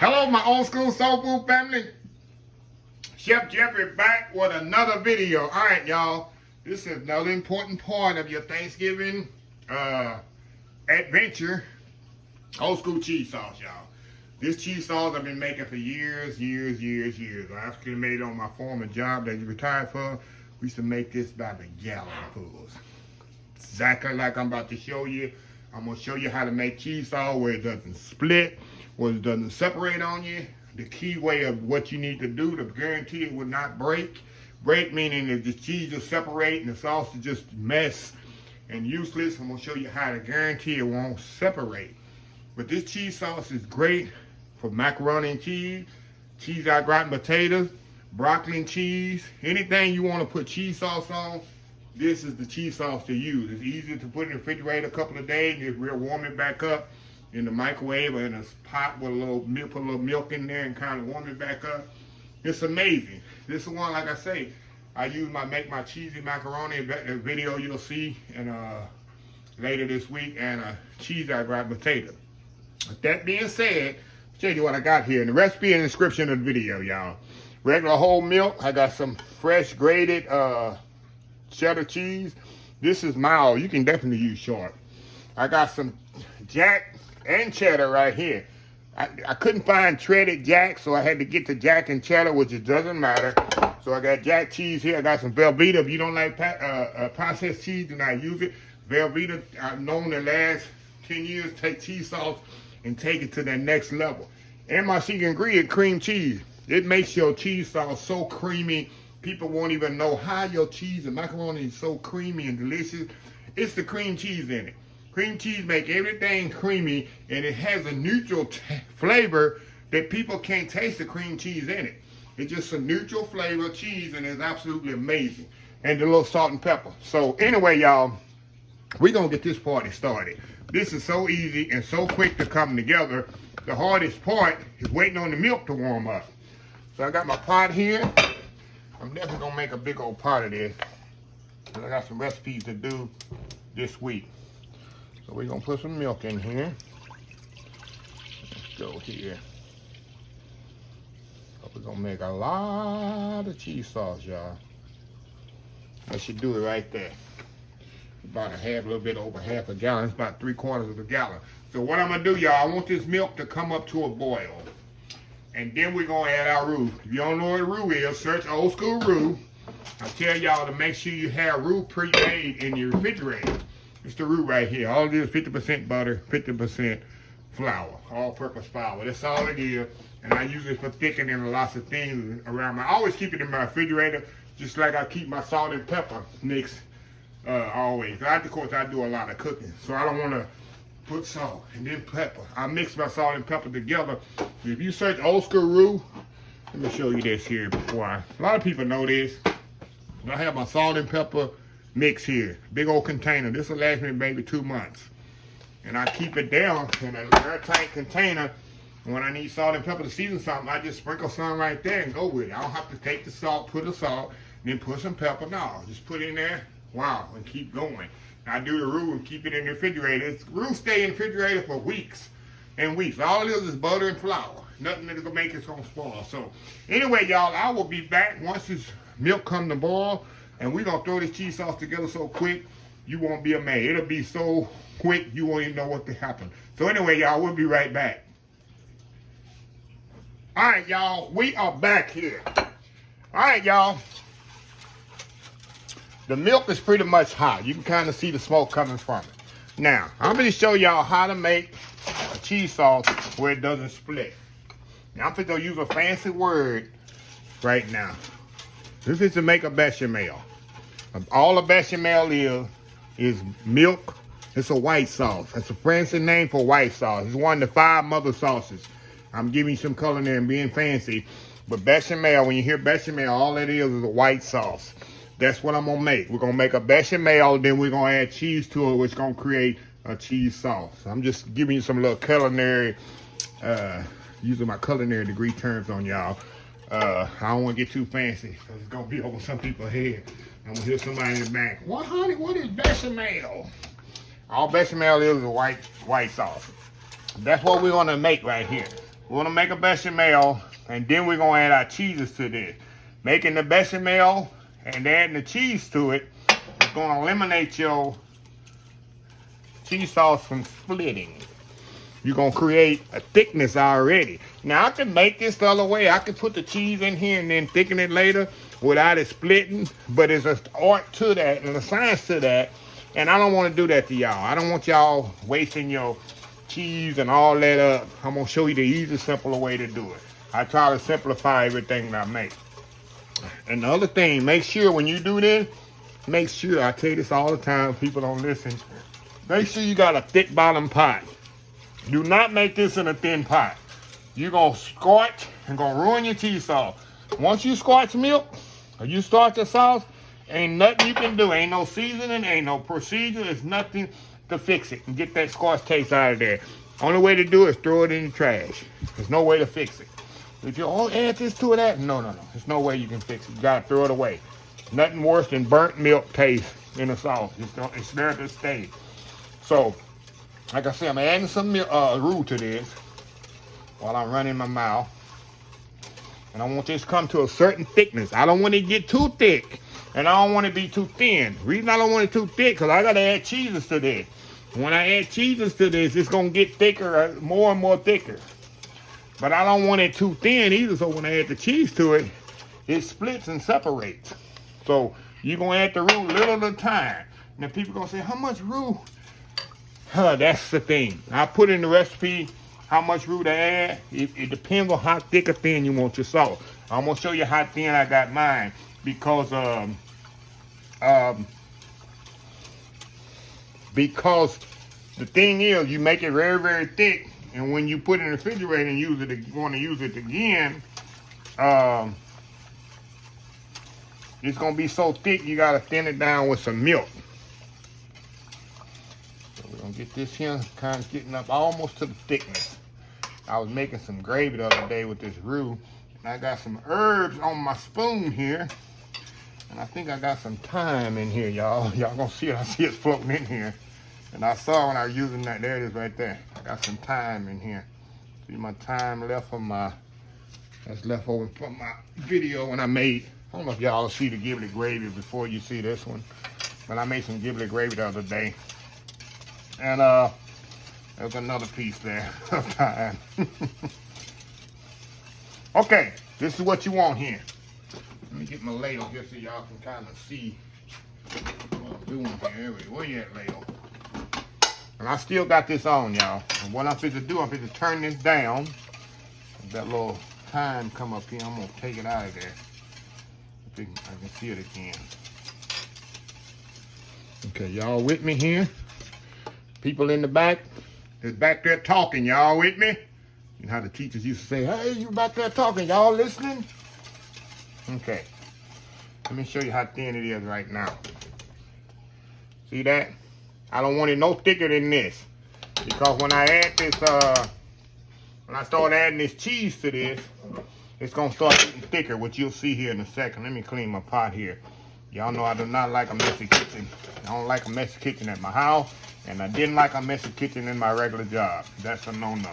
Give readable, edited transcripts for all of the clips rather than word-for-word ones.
Hello, my old school soul food family. Chef Jeffrey back with another video. All right, y'all. This is another important part of your Thanksgiving adventure. Old school cheese sauce, y'all. This cheese sauce I've been making for years. I actually made it on my former job that you retired for. We used to make this by the gallon fools. Exactly like I'm about to show you. I'm going to show you how to make cheese sauce where it doesn't split, where it doesn't separate on you. The key way of what you need to do to guarantee it will not break. Break meaning if the cheese will separate and the sauce is just mess and useless. I'm going to show you how to guarantee it won't separate. But this cheese sauce is great for macaroni and cheese, cheese au gratin potatoes, broccoli and cheese, anything you want to put cheese sauce on. This is the cheese sauce to use. It's easy to put in the refrigerator a couple of days, just real warm it back up in the microwave or in a pot with a little milk, put a little milk in there and kind of warm it back up. It's amazing. This is one, like I say, I make my cheesy macaroni video you'll see in later this week, and a cheese au gratin potato. With that being said, I'll show you what I got here. And the recipe in the description of the video, y'all. Regular whole milk. I got some fresh grated cheddar cheese. This is mild. You can definitely use sharp. I got some jack and cheddar right here. I couldn't find shredded jack, so I had to get the jack and cheddar, which it doesn't matter. So I got jack cheese here. I got some Velveeta. If you don't like processed cheese, do not use it. Velveeta, I've known the last 10 years, take cheese sauce and take it to that next level. And my secret ingredient, cream cheese. It makes your cheese sauce so creamy, people won't even know how your cheese and macaroni is so creamy and delicious. It's the cream cheese in it. Cream cheese make everything creamy, and it has a neutral flavor that people can't taste the cream cheese in it. It's just a neutral flavor cheese, and it's absolutely amazing. And the little salt and pepper. So anyway, y'all, we're going to get this party started. This is so easy and so quick to come together. The hardest part is waiting on the milk to warm up. So I got my pot here. I'm definitely going to make a big old pot of this. I got some recipes to do this week. So we're going to put some milk in here. Let's go here. So we're going to make a lot of cheese sauce, y'all. I should do it right there. About a little bit over half a gallon. It's about 3/4 of a gallon. So what I'm going to do, y'all, I want this milk to come up to a boil. And then we're going to add our roux. If you don't know what roux is, search old school roux. I tell y'all to make sure you have roux pre-made in your refrigerator. It's the roux right here. All it is 50% butter, 50% flour, all-purpose flour. That's all it is. And I use it for thickening lots of things around I always keep it in my refrigerator, just like I keep my salt and pepper mix always. Of course, I do a lot of cooking, so I don't want to put salt and then pepper. I mix my salt and pepper together. If you search old school roux, let me show you this here before a lot of people know this. I have my salt and pepper mix here. Big old container. This will last me maybe 2 months. And I keep it down in an airtight container. When I need salt and pepper to season something, I just sprinkle some right there and go with it. I don't have to take the salt, put the salt, then put some pepper. No, just put it in there. Wow, and keep going. I do the roux and keep it in the refrigerator. Roux stay in the refrigerator for weeks and weeks. All it is butter and flour. Nothing that's gonna make it's gonna spoil. So anyway, y'all, I will be back once this milk come to boil, and we're gonna throw this cheese sauce together so quick you won't be amazed. It'll be so quick you won't even know what to happen. So anyway, y'all, we'll be right back. All right, y'all, we are back here. All right, y'all. The milk is pretty much hot. You can kind of see the smoke coming from it. Now, I'm going to show y'all how to make a cheese sauce where it doesn't split. Now, I'm going to use a fancy word right now. This is to make a bechamel. All a bechamel is milk. It's a white sauce. That's a fancy name for white sauce. It's one of the 5 mother sauces. I'm giving you some color there and being fancy. But bechamel, when you hear bechamel, all it is a white sauce. That's what I'm going to make. We're going to make a bechamel, then we're going to add cheese to it, which is going to create a cheese sauce. I'm just giving you some little culinary, using my culinary degree terms on y'all. I don't want to get too fancy, because it's going to be over some people's head. I'm going to hear somebody in the back, "What, honey, what is bechamel?" All bechamel is a white sauce. That's what we're going to make right here. We're gonna make a bechamel, and then we're gonna add our cheeses to this. Making the bechamel and adding the cheese to it is gonna eliminate your cheese sauce from splitting. You're gonna create a thickness already. Now I can make this the other way. I can put the cheese in here and then thicken it later without it splitting, but there's an art to that and a science to that, and I don't want to do that to y'all. I don't want y'all wasting your cheese and all that up. I'm gonna show you the easy, simpler way to do it. I try to simplify everything that I make. And the other thing, make sure when you do this, make sure, I tell you this all the time, people don't listen, make sure you got a thick bottom pot. Do not make this in a thin pot. You're gonna scorch and gonna ruin your cheese sauce. Once you scorch milk, or you start the sauce, ain't nothing you can do. Ain't no seasoning, ain't no procedure, there's nothing to fix it and get that scorch taste out of there. Only way to do it is throw it in the trash. There's no way to fix it. If you add this to that, no. There's no way you can fix it. You gotta throw it away. Nothing worse than burnt milk taste in a sauce. It's there to stay. So, like I said, I'm adding some roux to this while I'm running my mouth. And I want this to come to a certain thickness. I don't want it to get too thick. And I don't want it to be too thin. The reason I don't want it too thick, because I got to add cheeses to this. When I add cheeses to this, it's going to get thicker, more and more thicker. But I don't want it too thin either, so when I add the cheese to it, it splits and separates. So you're going to add the roux little at a time. Now people going to say, how much roux? That's the thing. I put in the recipe how much roux to add. It depends on how thick or thin you want your sauce. I'm going to show you how thin I got mine. Because the thing is, you make it very, very thick, and when you put it in the refrigerator and use it, want to use it again, it's gonna be so thick you gotta thin it down with some milk. So we're gonna get this here kind of getting up almost to the thickness. I was making some gravy the other day with this roux, and I got some herbs on my spoon here. And I think I got some thyme in here, y'all. Y'all gonna see it. I see it floating in here. And I saw when I was using that. There it is right there. I got some thyme in here. See my thyme left from that's left over from my video when I made. I don't know if y'all will see the giblet gravy before you see this one. But I made some giblet gravy the other day. And there's another piece there of thyme. Okay, this is what you want here. Let me get my ladle here so y'all can kind of see what I'm doing here. Where you at, ladle? And I still got this on, y'all. And what I'm finna do, I'm finna turn this down. That little thyme come up here, I'm gonna take it out of there. I think I can see it again. Okay, y'all with me here? People in the back, is back there talking. Y'all with me? You know how the teachers used to say, hey, you back there talking, y'all listening? Okay, let me show you how thin it is right now. See that? I don't want it no thicker than this, because when I add this, when I start adding this cheese to this, it's gonna start getting thicker, which you'll see here in a second. Let me clean my pot here. Y'all know I do not like a messy kitchen. I don't like a messy kitchen at my house, and I didn't like a messy kitchen in my regular job. That's a no-no.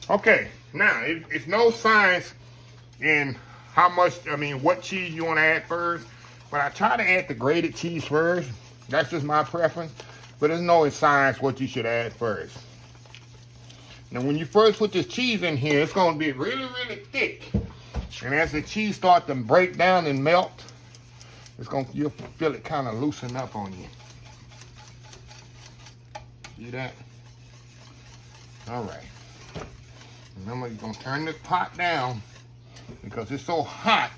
Okay, now it's no science in how much, what cheese you want to add first. But I try to add the grated cheese first. That's just my preference. But there's no science what you should add first. Now, when you first put this cheese in here, it's going to be really, really thick. And as the cheese starts to break down and melt, you'll feel it kind of loosen up on you. See that? All right. Remember, you're going to turn this pot down, because it's so hot.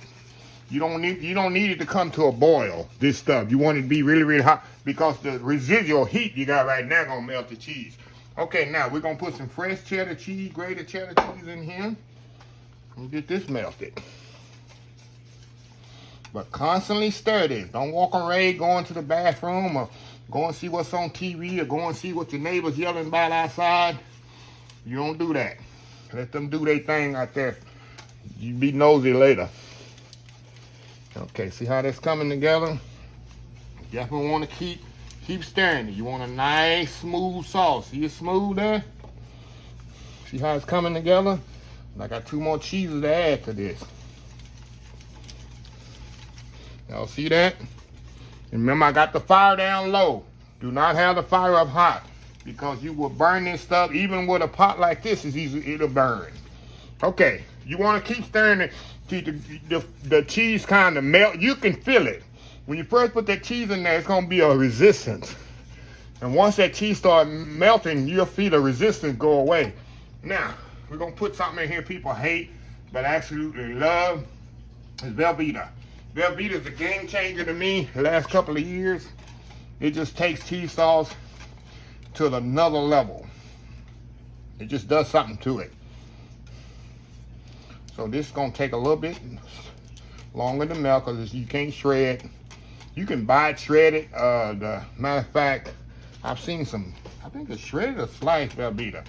You don't need it to come to a boil, this stuff. You want it to be really, really hot, because the residual heat you got right now gonna melt the cheese. Okay, now we're gonna put some fresh cheddar cheese, grated cheddar cheese in here, and get this melted. But constantly stir this. Don't walk around going to the bathroom, or go and see what's on TV, or go and see what your neighbors yelling about outside. You don't do that. Let them do their thing out there. You be nosy later. Okay, see how that's coming together? You definitely want to keep stirring it. You want a nice smooth sauce. See it smooth there? See how it's coming together? And I got 2 more cheeses to add to this. Y'all see that? And remember, I got the fire down low. Do not have the fire up hot, because you will burn this stuff. Even with a pot like this, it's easy, it'll burn. Okay, you want to keep stirring it till the cheese kind of melt. You can feel it. When you first put that cheese in there, it's going to be a resistance. And once that cheese starts melting, you'll feel the resistance go away. Now, we're going to put something in here people hate, but absolutely love. It's Velveeta. Velveeta is a game changer to me the last couple of years. It just takes cheese sauce to another level. It just does something to it. So this is going to take a little bit longer to melt because you can't shred. You can buy it shredded. The matter of fact, I've seen some, I think it's shredded or sliced Velveeta.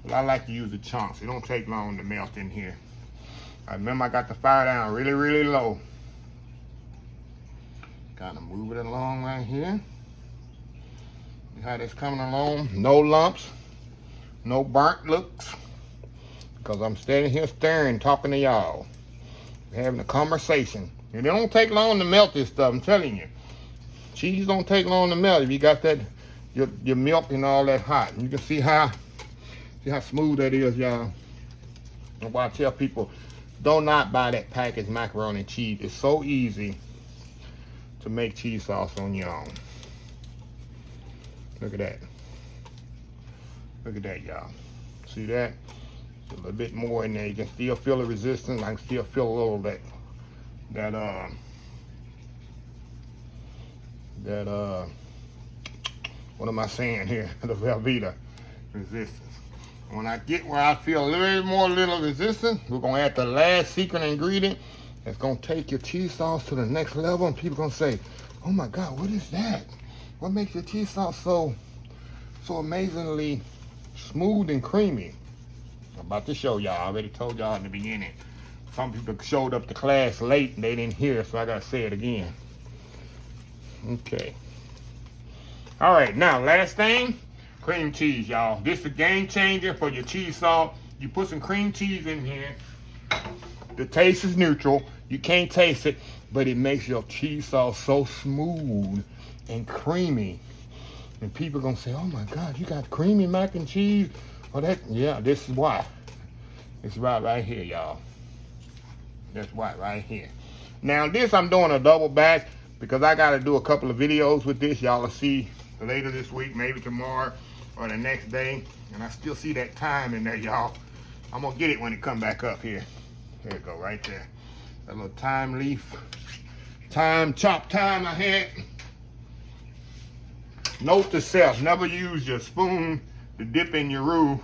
But I like to use the chunks. It don't take long to melt in here. I remember I got the fire down really, really low. Kind of move it along right here. See how that's coming along? No lumps, no burnt looks. Because I'm standing here staring, talking to y'all. Having a conversation. And it don't take long to melt this stuff, I'm telling you. Cheese don't take long to melt if you got that, your milk and all that hot. And you can see how smooth that is, y'all. And why I tell people, do not buy that packaged macaroni and cheese. It's so easy to make cheese sauce on your own. Look at that. Look at that, y'all. See that? A little bit more in there. You can still feel the resistance. I can still feel a little bit what am I saying here? The Velveeta resistance. When I get where I feel a little resistance, we're gonna add the last secret ingredient. It's gonna take your cheese sauce to the next level, and people gonna say, "Oh my God, what is that? What makes your cheese sauce so amazingly smooth and creamy?" I'm about to show y'all. I already told y'all in the beginning. Some people showed up to class late and they didn't hear, so I gotta say it again. Okay. All right, now last thing, cream cheese, y'all. This is a game changer for your cheese sauce. You put some cream cheese in here. The taste is neutral. You can't taste it, but it makes your cheese sauce so smooth and creamy. And people gonna say, "Oh my God, you got creamy mac and cheese?" Oh, yeah, this is why. It's right here, y'all. That's right here. Now this, I'm doing a double batch because I gotta do a couple of videos with this. Y'all will see later this week, maybe tomorrow or the next day. And I still see that thyme in there, y'all. I'm gonna get it when it come back up here. There it go, right there. That little thyme leaf. Chopped thyme I had. Note to self, never use your spoon to dip in your roux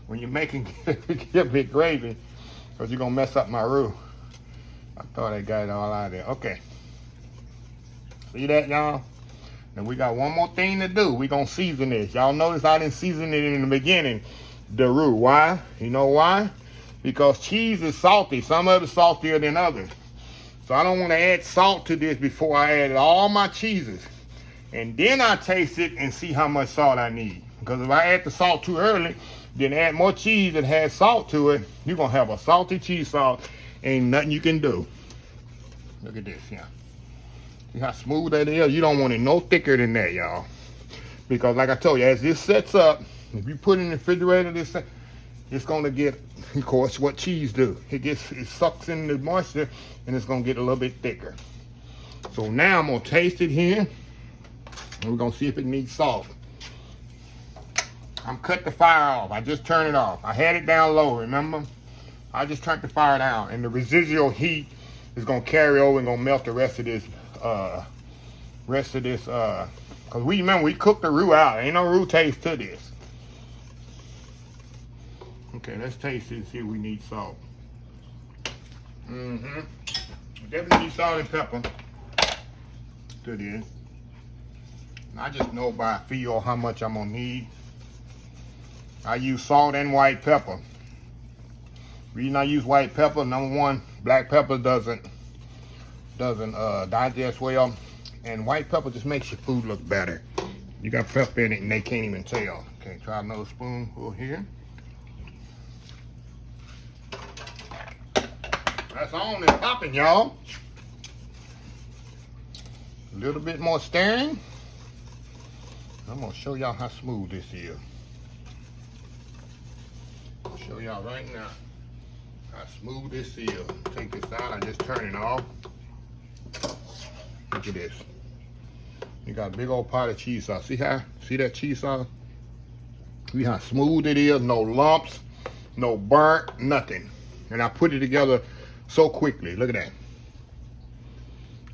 when you're making big gravy, because you're gonna mess up my roux. I thought I got it all out of there. Okay. See that, y'all? Now we got one more thing to do. We're gonna season this. Y'all notice I didn't season it in the beginning, the roux. Why? You know why? Because cheese is salty. Some of it's saltier than others. So I don't want to add salt to this before I add all my cheeses. And then I taste it and see how much salt I need. Because if I add the salt too early, then add more cheese that has salt to it, you're going to have a salty cheese sauce. Ain't nothing you can do. Look at this, yeah. See how smooth that is? You don't want it no thicker than that, y'all. Because like I told you, as this sets up, if you put it in the refrigerator, it's going to get, of course, what cheese do. It sucks in the moisture, and it's going to get a little bit thicker. So now I'm going to taste it here. And we're going to see if it needs salt. I'm cut the fire off. I just turned it off. I had it down low, remember? I just turned the fire down. And the residual heat is going to carry over and going to melt the rest of this. Because remember, we cooked the roux out. Ain't no roux taste to this. Okay, let's taste it and see if we need salt. Definitely need salt and pepper to this. I just know by feel how much I'm gonna need. I use salt and white pepper. Reason I use white pepper, number one, black pepper doesn't digest well, and white pepper just makes your food look better. You got pepper in it and they can't even tell. Okay, try another spoonful here. That's on and popping, y'all. A little bit more stirring. I'm gonna show y'all how smooth this is. I'll show y'all right now how smooth this is. Take this out, I just turn it off. Look at this. You got a big old pot of cheese sauce. See that cheese sauce? See how smooth it is, no lumps, no burnt, nothing. And I put it together so quickly. Look at that.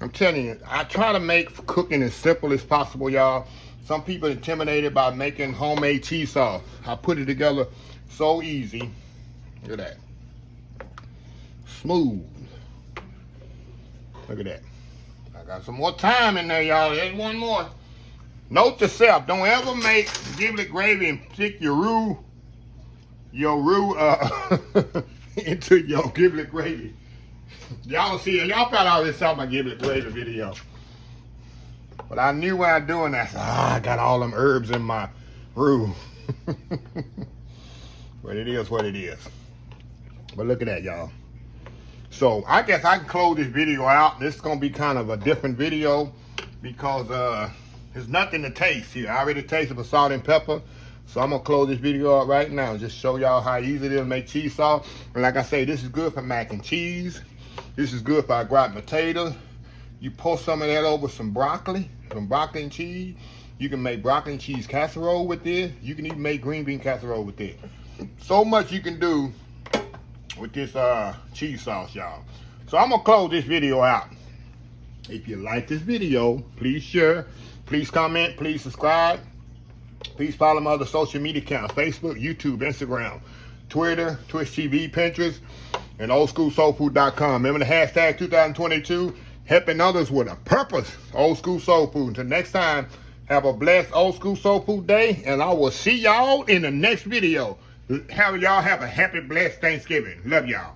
I'm telling you, I try to make cooking as simple as possible, y'all. Some people are intimidated by making homemade cheese sauce. I put it together so easy. Look at that. Smooth. Look at that. I got some more thyme in there, y'all. There's one more. Note to self, don't ever make giblet gravy and stick your roux into your giblet gravy. Y'all see it. Y'all probably already saw my giblet gravy video. But I knew when I was doing that, I got all them herbs in my roux. But it is what it is. But look at that, y'all. So I guess I can close this video out. This is going to be kind of a different video because there's nothing to taste here. I already tasted the salt and pepper. So I'm going to close this video out right now. Just show y'all how easy it is to make cheese sauce. And like I say, this is good for mac and cheese. This is good for our gratin potatoes. You pour some of that over some broccoli and cheese. You can make broccoli and cheese casserole with this. You can even make green bean casserole with this. So much you can do with this cheese sauce, y'all. So I'm gonna close this video out. If you like this video, please share, please comment, please subscribe. Please follow my other social media accounts: Facebook, YouTube, Instagram, Twitter, Twitch TV, Pinterest, and oldschoolsoulfood.com. Remember the hashtag 2022, helping others with a purpose. Old School Soul Food. Until next time, have a blessed Old School Soul Food day, and I will see y'all in the next video. Y'all have a happy, blessed Thanksgiving. Love y'all.